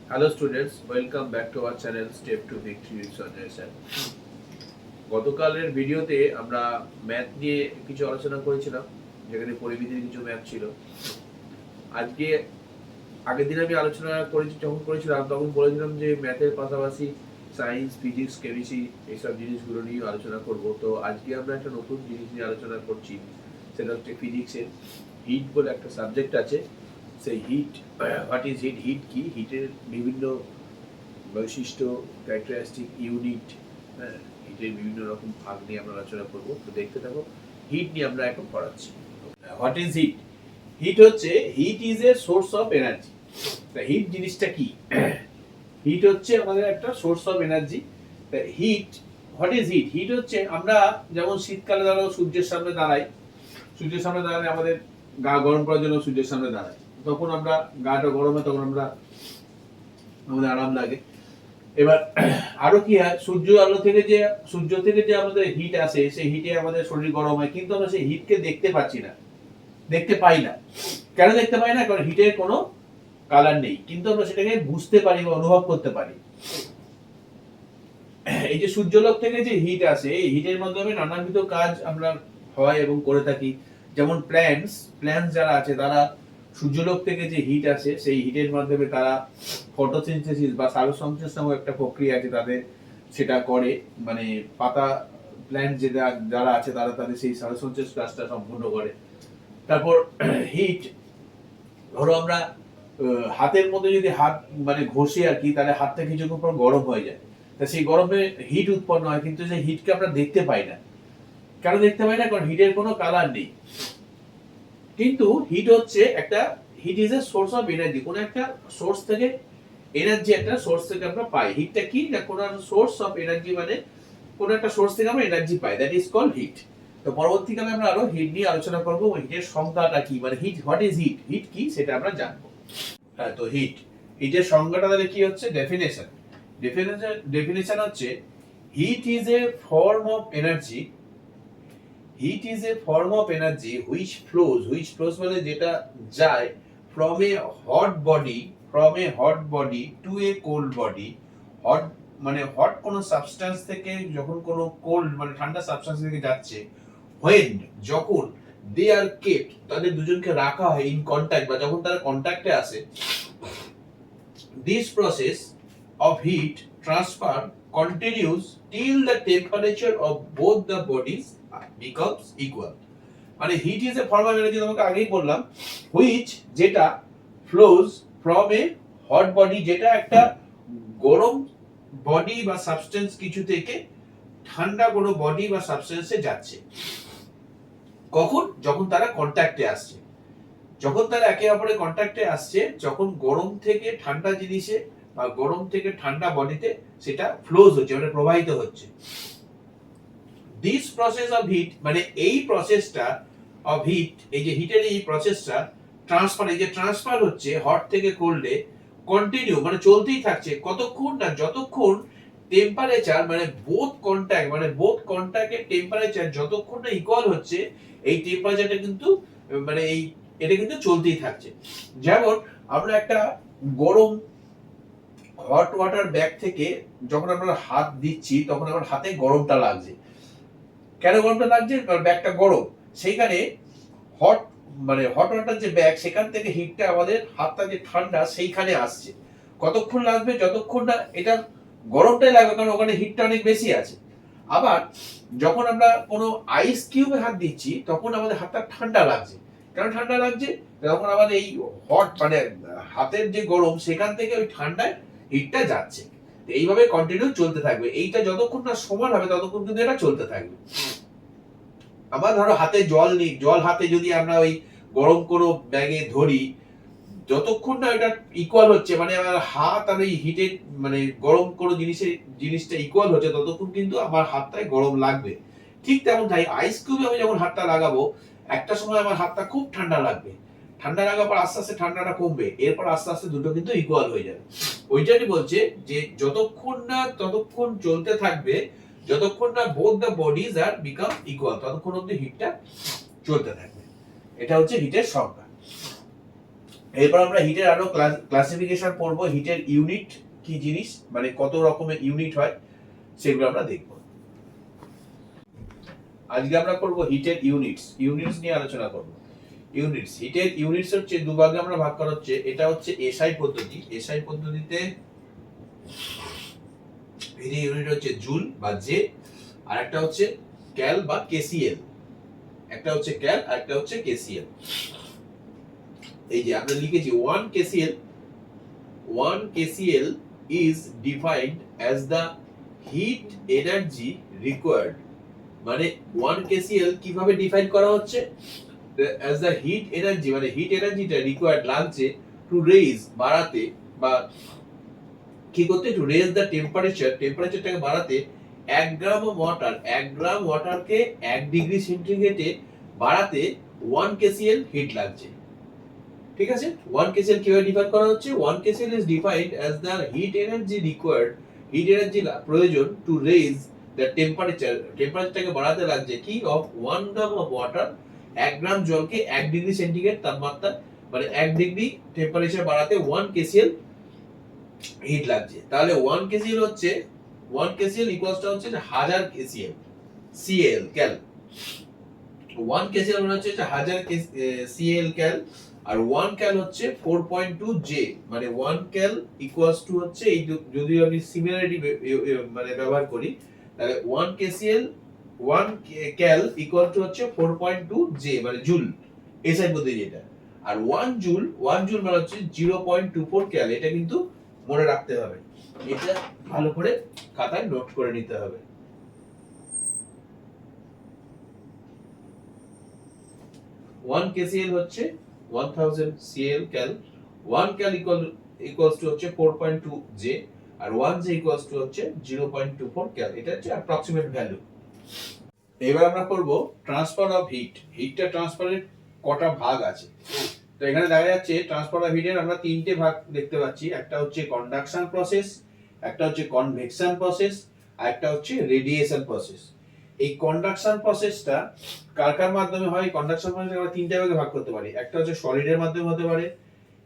Hello students, welcome back to our channel Step to Victory with Sanjay sir. গতকালের ভিডিওতে আমরা math নিয়ে কিছু আলোচনা করেছিলাম, যেখানে পরিমিতির কিছু ম্যাথ ছিল। আজকে আগের দিন আমি আলোচনা করেছিলাম তখন বলেছিলাম যে ম্যাথের পাশাপাশি সায়েন্স, ফিজিক্স, কেমিস্ট্রি এইসব জিনিসগুলো নিয়ে আলোচনা করব। তো আজকে আমরা একটা নতুন জিনিস নিয়ে আলোচনা করছি, সেটা হচ্ছে ফিজিক্সের হিট বলে একটা সাবজেক্ট আছে। সেই heat, what is heat, heat কি, হিটের বিভিন্ন বৈশিষ্ট্য, ক্যারেক্টারিস্টিক, ইউনিট, হ্যাঁ, হিটের বিভিন্ন রকম ভাগ নিয়ে আমরা আলোচনা করবো। তো দেখতে থাকো, হিট নিয়ে আমরা এখন পড়াচ্ছি। What is heat? হিট হচ্ছে, heat is a source of energy. তা হিট জিনিসটা কি? হিট হচ্ছে আমাদের একটা সোর্স অফ এনার্জি। তা heat, what is heat? Heat হচ্ছে, আমরা যেমন শীতকালে ধরো সূর্যের সামনে দাঁড়াই, সূর্যের সামনে দাঁড়ালে আমাদের গা গরম করার জন্য সূর্যের সামনে দাঁড়াই, তখন আমরা গাটা গরমে, তখন আমরা আমাদের আরাম লাগে। এবার আরো কি হয়, সূর্য থেকে যে আমাদের হিট আসে, সেই হিটে আমাদের শরীর গরম হয়, কিন্তু আমরা সেই হিটকে দেখতে পাচ্ছি না, দেখতে পাই না। কেন দেখতে পাই না? কারণ হিটের কোনো কালার নেই, কিন্তু আমরা সেটাকে বুঝতে পারি বা অনুভব করতে পারি। এই যে সূর্যলোক থেকে যে হিট আসে, এই হিটের মাধ্যমে নানাবিধ কাজ আমরা হয় এবং করে থাকি। যেমন প্ল্যান্টস যারা আছে, তারা সূর্যলোক থেকে যে হিট আসে, সেই হিটের মাধ্যমে তারা ফটোসিনথেসিস বা সালোকসংশ্লেষ নামক একটা প্রক্রিয়া আছে তাদের, সেটা করে। মানে পাতা প্ল্যান্ট যারা আছে, তারা তাদের সেই সালোকসংশ্লেষ কাজটা সম্পূর্ণ করে। তারপর হিট, ধরো আমরা হাতের মধ্যে যদি হাত মানে ঘষি আর কি, তাহলে হাতটা কিছুক্ষণ পর গরম হয়ে যায়। তা সেই গরমে হিট উৎপন্ন হয়, কিন্তু সেই হিটকে আমরা দেখতে পাই না। কেন দেখতে পাই না? কারণ হিটের কোনো কালার নেই। কিন্তু হিট হচ্ছে একটা, heat is a source of energy. কোনো একটা সোর্স থেকে এনার্জি, একটা সোর্স থেকে আমরা পাই। হিটটা কি? না কোনো সোর্স অফ এনার্জি, মানে কোনো একটা সোর্স থেকে আমরা এনার্জি পাই, দ্যাট ইজ কল্ড হিট। তো পরবর্তীকালে আমরা আরো হিট নিয়ে আলোচনা করবো, হিটের সংজ্ঞাটা কি, মানে heat, what is heat, heat কি সেটা আমরা জানবো। হ্যাঁ, তো হিটের সংজ্ঞাটা তাহলে কি হচ্ছে? ডেফিনেশন হচ্ছে, heat is a form of energy, heat is a form of energy which flows মানে যেটা যায় from a hot body to a cold body. Hot মানে হট কোনো সাবস্টেন্স থেকে যখন কোনো কোল্ড মানে ঠান্ডা সাবস্টেন্স থেকে যাচ্ছে, when যখন দে আর কেপ্ট, তাদের দুজনকে রাখা হয় ইন কন্টাক্ট, বা যখন তারা কন্টাক্টে আসে, this process of heat transfer continues till the temperature of both the bodies becomes equal. মানে heat is a form of energy, তোমাকে আগেই বললাম, হুইচ যেটা flows from a hot body, যেটা একটা গরম বডি বা সাবস্টেন্স কিছু থেকে ঠান্ডা কোনো বডি বা সাবস্টেন্সে যাচ্ছে। কখন? যখন তারা কন্ট্যাক্টে আসছে, যখন তারা একে অপরের কন্ট্যাক্টে আসছে, যখন গরম থেকে ঠান্ডা জিনিসে বা গরম থেকে ঠান্ডা বডিতে সেটা ফ্লোজ হচ্ছে, মানে প্রবাহিত হচ্ছে। দিস প্রসেস অফ হিট, মানে এই প্রসেসটা অফ হিট, এই যে হিটের এই প্রসেসটা ট্রান্সফার, এই যে ট্রান্সফার হচ্ছে হট থেকে কোল্ডে, কন্টিনিউ মানে চলতেই থাকছে। কতক্ষণ? না যতক্ষণ টেম্পারেচার মানে বোথ কন্ট্যাক্টের টেম্পারেচার যতক্ষণ না ইকুয়াল হচ্ছে, এই টেম্পারেচারটা কিন্তু মানে এটা কিন্তু চলতেই থাকছে। যেমন আমরা একটা গরম হট ওয়াটার ব্যাগ থেকে যখন আমরা হাত দিচ্ছি, তখন আমার হাতে গরমটা লাগছে। কেন গরমটা লাগছে? কারণ ব্যাগটা গরম। সেইখানে হট হট ওয়াটার যে ব্যাগ, সেখান থেকে হিটটা আমাদের হাতটা যে ঠান্ডা, সেইখানে আসছে। কতক্ষণ লাগবে? যতক্ষণ না এটা গরমটাই লাগবে, কারণ ওখানে হিটটা অনেক বেশি আছে। আবার যখন আমরা কোনো আইস কিউবে হাত দিচ্ছি, তখন আমাদের হাতটা ঠান্ডা লাগছে। কেন ঠান্ডা লাগছে? তখন আমাদের এই হট হাতের যে গরম, সেখান থেকে ওই ঠান্ডায় হিটটা যাচ্ছে। এইভাবে কন্টিনিউ চলতে থাকবে। এইটা যতক্ষণ না সমান হবে, ততক্ষণ কিন্তু এটা চলতে থাকবে। আবার ধরো হাতে জল হাতে যদি আমরা ওই গরম কোনো ব্যাগে ধরি, যতক্ষণ না এটা ইকুয়াল হচ্ছে, মানে আমার হাত আর এই হিটের মানে গরম কোনো জিনিসটা ইকুয়াল হচ্ছে, ততক্ষণ কিন্তু আমার হাতটায় গরম লাগবে। ঠিক তেমন তাই আইস কিউবে আমি যখন হাতটা লাগাবো, একটা সময় আমার হাতটা খুব ঠান্ডা লাগবে। ঠান্ডা লাগার পর আস্তে আস্তে ঠান্ডাটা কমবে, এরপর আস্তে আস্তে দুটো কিন্তু ইকুয়াল হয়ে যাবে। ওইটাই বলছে যে যতক্ষণ না ততক্ষণ চলতে থাকবে, যতক্ষণ না both the bodies are become equal, ততক্ষণ অব্দি হিটটা চলতে থাকবে। এটা হচ্ছে হিটের সংজ্ঞা। এরপর আমরা হিটের আরো ক্লাসিফিকেশন পড়বো, হিটের ইউনিট কি জিনিস, মানে কত রকমের ইউনিট হয় সেগুলো আমরা দেখব। আজকে আমরা করব হিটের ইউনিটস নিয়ে আলোচনা করব। ইউনিটস, হিটের ইউনিটস হচ্ছে দুভাগে আমরা ভাগ করা হচ্ছে। এটা হচ্ছে এসআই পদ্ধতি। এসআই পদ্ধতিতে হিটের ইউনিট হচ্ছে জুল বা জে, আর একটা হচ্ছে ক্যাল বা কেসিএল। একটা হচ্ছে ক্যাল আর একটা হচ্ছে কেসিএল। এই যে আমরা লিখেছি 1 KCL, 1 KCL is defined as the heat energy required, মানে 1 কেসিএল কিভাবে ডিফাইন করা হচ্ছে, as the heat energy, মানে হিট এনার্জিটা রিকোয়ার্ড লাগছে টু রেইজ, বাড়াতে বা কি করতে, টু রেইজ দ্য টেম্পারেচারটাকে বাড়াতে 1 gram of water, 1 gram ওয়াটারকে 1 degree সেন্টিগ্রেডে বাড়াতে 1 কেসিএল হিট লাগছে। ঠিক আছে, 1 কেসিএল কিভাবে ডিফাইন করা হচ্ছে, 1 KCL is defined as the hit energy required, hit energy প্রয়োজন টু রেইজ দ্য টেম্পারেচারটাকে বাড়াতে লাগছে কি, অফ 1 গ্রাম অফ ওয়াটার, 1 গ্রাম জলকে 1 ডিগ্রি সেন্টিগ্রেড তাপমাত্রা, মানে 1 ডিগ্রি টেম্পারেচার বাড়াতে 1 কেসিএল হিট লাগছে। তাহলে 1 কেসিএল হচ্ছে 1 কেসিএল ইকুয়ালস টু হচ্ছে 1000 কেসিএল, সিএল ক্যাল। 1 কেসিএল মানে হচ্ছে 1000 সিএল ক্যাল, আর 1 ক্যাল হচ্ছে 4.2 জে, মানে 1 ক্যাল ইকুয়ালস টু হচ্ছে, এই যদি আমি সিমিলারিটি মানে ব্যবহার করি, তাহলে 1 কেসিএল 1 ক্যাল ইকুয়াল টু হচ্ছে 4.2 জে, মানে জুল, এসআই পদ্ধতি যেটা। আর 1 জুল মানে হচ্ছে 0.24 ক্যাল। এটা কিন্তু মনে রাখতে হবে, এটা ভালো করে খাতায় নোট করে নিতে হবে। 1 কেসিএল হচ্ছে 1000 CL cal, 1 cal equals to হচ্ছে 4.2 জে, আর 1 জে ইকুয়ালস টু হচ্ছে 0.24 ক্যাল। এটা হচ্ছে অ্যাপ্রক্সিমেট ভ্যালু। এবার আমরা করব ট্রান্সফার অফ হিট। হিটটা ট্রান্সফারের কটা ভাগ আছে, তো এখানে দেখা যাচ্ছে ট্রান্সফার অফ হিটের আমরা তিনটে ভাগ দেখতে পাচ্ছি। একটা হচ্ছে কন্ডাকশন প্রসেস, একটা হচ্ছে কনভেকশন প্রসেস, আর একটা হচ্ছে রেডিয়েশন প্রসেস। এই কন্ডাকশন প্রসেসটা কার কার মাধ্যমে হয়, কন্ডাকশন প্রসেস আমরা তিনটা ভাগে ভাগ করতে পারি। একটা হচ্ছে সলিডের মাধ্যমে হতে পারে,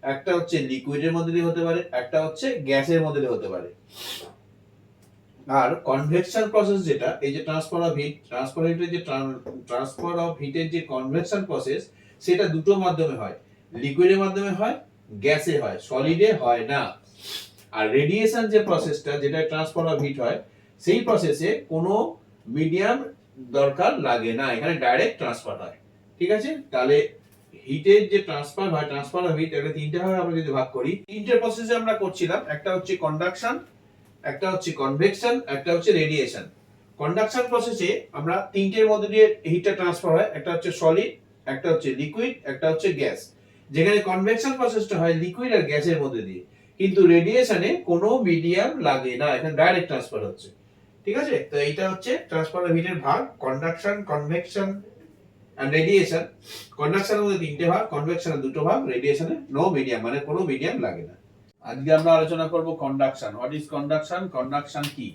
একটা হচ্ছে লিকুইডের মধ্যে দিয়ে হতে পারে, একটা হচ্ছে গ্যাসের মধ্যে দিয়ে হতে পারে। আর কনভেকশন প্রসেস যেটা, এই যে ট্রান্সফার অফ হিটের যে কনভেকশন প্রসেস, সেটা দুটো মাধ্যমে হয়, লিকুইডের মাধ্যমে হয়, গ্যাসে হয়, সলিডে হয় না। আর রেডিয়েশন যে প্রসেসটা, যেটা ট্রান্সফার অফ হিট হয়, সেই প্রসেসে কোনো মিডিয়াম দরকার লাগে না, এখানে ডাইরেক্ট ট্রান্সফার হয়। ঠিক আছে, তাহলে হিটের যে ট্রান্সফার হয়, ট্রান্সফার অফ হিট, এটা তিনটা ভাগে আমরা যদি ভাগ করি, তিনটে প্রসেসে আমরা করছিলাম। একটা হচ্ছে কন্ডাকশন, একটা হচ্ছে কনভেকশন, একটা হচ্ছে রেডিয়েশন। কন্ডাকশন প্রসেসে আমরা তিনটের মধ্যে দিয়ে হিটটা ট্রান্সফার হয়, একটা হচ্ছে সলিড, একটা হচ্ছে লিকুইড, একটা হচ্ছে গ্যাস। যেখানে কনভেকশন প্রসেসটা হয় লিকুইড আর গ্যাসের মধ্যে দিয়ে, কিন্তু রেডিয়েশনে কোনো মিডিয়াম লাগে না, এখানে ডাইরেক্ট ট্রান্সফার হচ্ছে। ঠিক আছে, তো এইটা হচ্ছে ট্রান্সফার অফ হিটের ভাগ, কন্ডাকশন, কনভেকশন এন্ড রেডিয়েশন। কন্ডাকশনের মধ্যে তিনটে ভাগ, কনভেকশনের দুটো ভাগ, রেডিয়েশনে নো মিডিয়াম, মানে কোনো মিডিয়াম লাগে না। আজকে আমরা আলোচনা করব conduction. What is conduction? Conduction কি?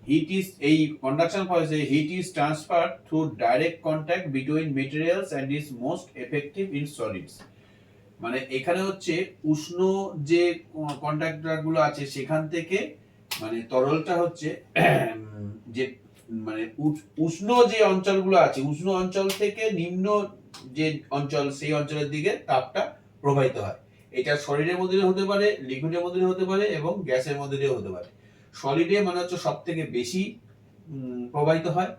হিট ইজ, এই কন্ডাকশন প্রসেসে heat is transferred through direct contact between materials and is most effective in solids. মানে এখানে হচ্ছে উষ্ণ যে কন্ডাক্টর গুলো আছে সেখান থেকে, মানে তরলটা হচ্ছে যে, মানে উষ্ণ যে অঞ্চলগুলো আছে, উষ্ণ অঞ্চল থেকে নিম্ন যে অঞ্চল, সেই অঞ্চলের দিকে তাপটা প্রবাহিত হয়। এটা সলিডের মধ্যে হতে পারে, লিকুইডের মধ্যে হতে পারে, এবং গ্যাসের মধ্যে দিয়ে হতে পারে। সলিডে মানে হচ্ছে সব থেকে বেশি প্রবাহিত হয়,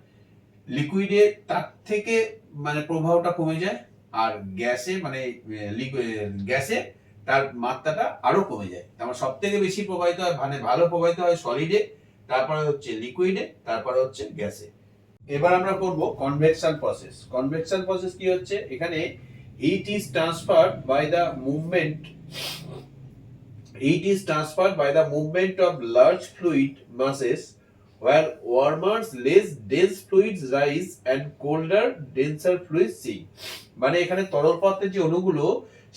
লিকুইডে তার থেকে মানে প্রবাহটা কমে যায়, আর গ্যাসে মানে গ্যাসে তার মাত্রাটা আরো কমে যায়। তার সব থেকে বেশি প্রবাহিত হয়, মানে ভালো প্রবাহিত হয় সলিডে, তারপরে হচ্ছে লিকুইডে, তারপরে হচ্ছে গ্যাসে। এবার আমরা করব কনভেকশন প্রসেস। কনভেকশন প্রসেস কি হচ্ছে, এখানে heat is transferred by the movement of large fluid masses, where warmer less dense fluids rise and colder denser fluids sink। মানে এখানে তরল পদার্থের যে অণুগুলো,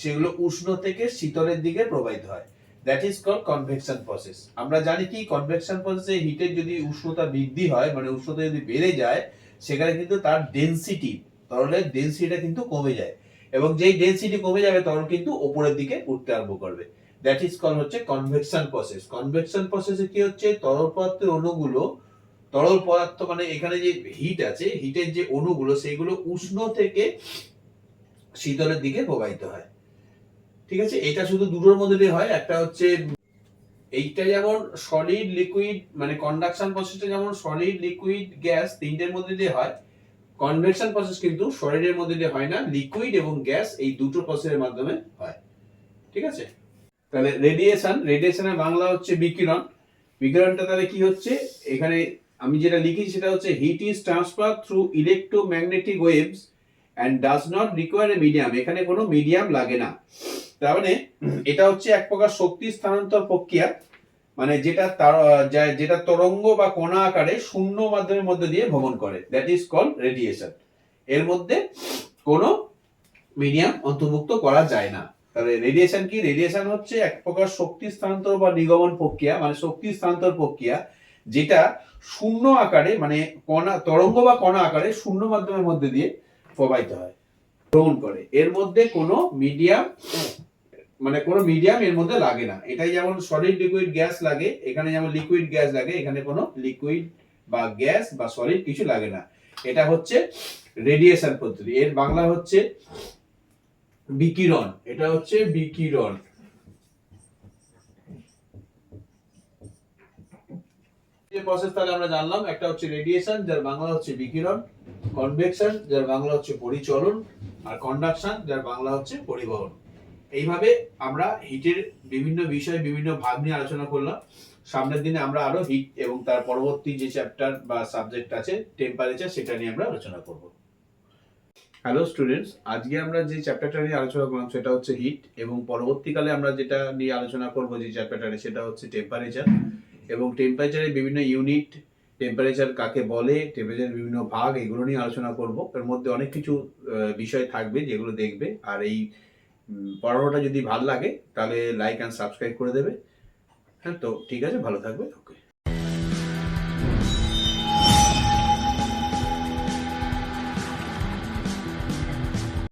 সেগুলো উষ্ণ থেকে শীতলের দিকে প্রবাহিত হয়। That is called convection process. আমরা জানি কি, কনভেকশন প্রসেসে হিটের যদি উষ্ণতা বৃদ্ধি হয়, মানে উষ্ণতা যদি বেড়ে যায়, সেখানে কিন্তু তার ডেনসিটি, তরলের ডেনসিটিটা কিন্তু কমে যায়। এবং যেই ডেনসিটি কমে যাবে তখন কিন্তু উপরের দিকে উঠতে আরম্ভ করবে। দ্যাট ইজ কল হচ্ছে কনভেকশন প্রসেস। কনভেকশন প্রসেসে কি হচ্ছে, তরল পদার্থের অণুগুলো, তরল পদার্থ মানে এখানে যে হিট আছে, হিটের যে অণুগুলো সেইগুলো উষ্ণ থেকে শীতলের দিকে প্রবাহিত হয়। ঠিক আছে, এটা শুধু দুটোর মধ্যে দিয়ে হয়। একটা হচ্ছে এইটা যেমন সলিড লিকুইড মানে কন্ডাকশন প্রসেসটা যেমন সলিড লিকুইড গ্যাস তিনটের মধ্যে দিয়ে হয়, কনভেকশন প্রসেস কিন্তু সলিডের মধ্যে দিয়ে হয় না, লিকুইড এবং গ্যাস এই দুটো প্রসেসের মাধ্যমে হয়। ঠিক আছে, তাহলে রেডিয়েশনের বাংলা হচ্ছে বিকিরণ। বিকিরণটা তাহলে কি হচ্ছে, এখানে আমি যেটা লিখি সেটা হচ্ছে heat is transfer through electromagnetic waves and does not require a medium. এখানে কোনো মিডিয়াম লাগে না। তার মানে এটা হচ্ছে এক প্রকার শক্তি স্থানান্তর প্রক্রিয়া, মানে যেটা তরঙ্গ বা কণা আকারে শূন্য মাধ্যমের মধ্যে দিয়ে ভ্রমণ করে, দ্যাট ইজ কল রেডিয়েশন। এর মধ্যে কোনো মিডিয়াম অন্তর্ভুক্ত করা যায় না। তাহলে রেডিয়েশন কি, রেডিয়েশন হচ্ছে এক প্রকার শক্তি স্থানান্তর বা নির্গমন প্রক্রিয়া, মানে শক্তি স্থানান্তর প্রক্রিয়া যেটা শূন্য আকারে মানে কণা, তরঙ্গ বা কণা আকারে শূন্য মাধ্যমের মধ্যে দিয়ে প্রবাহিত হয়, ভ্রমণ করে। এর মধ্যে কোনো মিডিয়াম মানে কোনো মিডিয়াম এর মধ্যে লাগে না। এটাই যেমন সলিড লিকুইড গ্যাস লাগে, এখানে যেমন লিকুইড গ্যাস লাগে, এখানে কোনো লিকুইড বা গ্যাস বা সলিড কিছু লাগে না। এটা হচ্ছে রেডিয়েশন পদ্ধতি। এর বাংলা হচ্ছে বিকিরণ। এটা হচ্ছে বিকিরণ। যে প্রসেস তাহলে আমরা জানলাম, একটা হচ্ছে রেডিয়েশন যার বাংলা হচ্ছে বিকিরণ, কনভেকশন যার বাংলা হচ্ছে পরিচলন, আর কন্ডাকশন যার বাংলা হচ্ছে পরিবহন। এইভাবে আমরা হিটের বিভিন্ন বিষয় বিভিন্ন ভাগ নিয়ে আলোচনা করলাম। সামনের দিনে আমরা আরো হিট এবং তার পরবর্তী যে চ্যাপ্টার বা সাবজেক্ট আছে টেম্পারেচার, সেটা নিয়ে আমরা আলোচনা করব। হ্যালো স্টুডেন্টস, আজকে আমরা যে চ্যাপ্টারটা নিয়ে আলোচনা করলাম সেটা হচ্ছে হিট, এবং পরবর্তীকালে আমরা যেটা নিয়ে আলোচনা করব যে চ্যাপ্টারটা সেটা হচ্ছে টেম্পারেচার, এবং টেম্পারেচারের বিভিন্ন ইউনিট, টেম্পারেচার কাকে বলে, টেম্পারেচারের বিভিন্ন ভাগ, এগুলো নিয়ে আলোচনা করব। এর মধ্যে অনেক কিছু বিষয় থাকবে যেগুলো দেখবে। আর এই পড়ানোটা যদি ভালো লাগে তাহলে লাইক অ্যান্ড সাবস্ক্রাইব করে দেবে। হ্যাঁ, তো ঠিক আছে, ভালো থাকবে। ওকে।